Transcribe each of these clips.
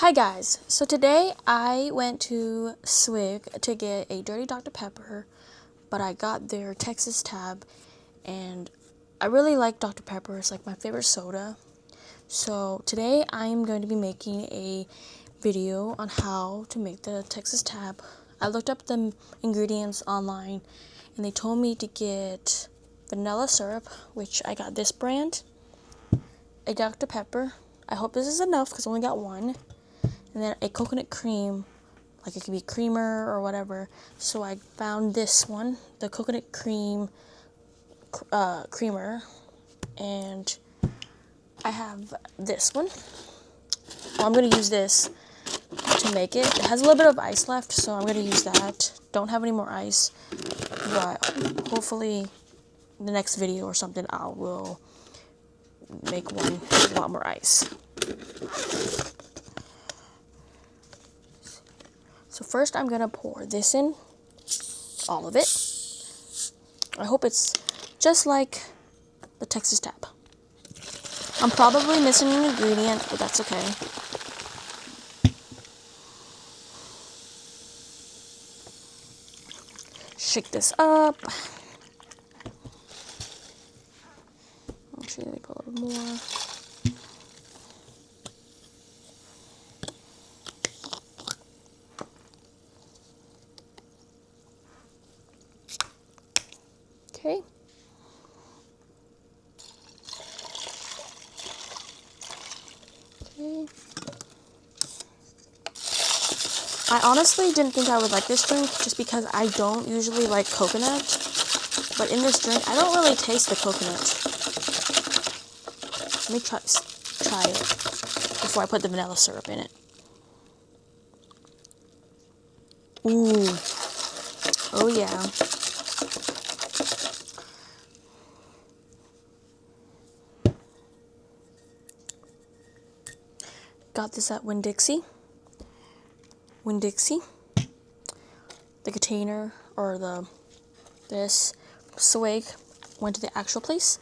Hi guys, so today I went to Swig to get a dirty Dr. Pepper, but I got their Texas tab, and I really like Dr. Pepper. It's like my favorite soda. So today I am going to be making a video on how to make the Texas tab. I looked up the ingredients online, and they told me to get vanilla syrup, which I got this brand, a Dr. Pepper. I hope this is enough because I only got one. And then a coconut cream, like it could be creamer or whatever. So I found this one, the coconut cream creamer, and I have this one. Well, I'm going to use this to make it. It has a little bit of ice left, so I'm going to use that. Don't have any more ice, but hopefully the next video or something I will make one with a lot more ice. So first I'm going to pour this in, all of it. I hope it's just like the Texas tab. I'm probably missing an ingredient, but that's okay. Shake this up. Actually, let me put a little more. Okay. Okay. I honestly didn't think I would like this drink just because I don't usually like coconut. But in this drink, I don't really taste the coconut. Let me try it before I put the vanilla syrup in it. Ooh. Oh yeah. Got this at Winn-Dixie. The container, or this Swig, went to the actual place,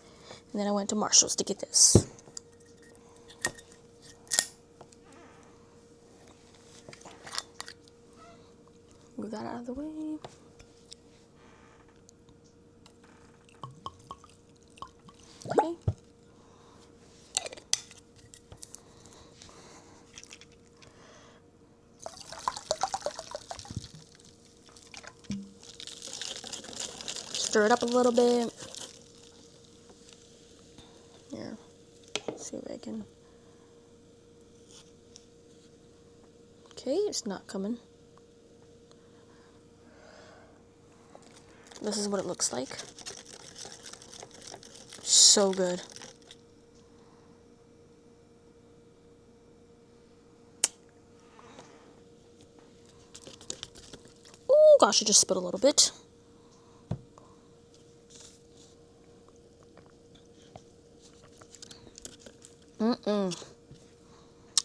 and then I went to Marshall's to get this. Move that out of the way. Okay. Stir it up a little bit. Here, see if I can. Okay, it's not coming. This is what it looks like. So good. Oh gosh, I just spit a little bit.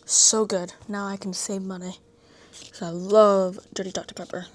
So good. Now I can save money. So I love dirty Dr. Pepper.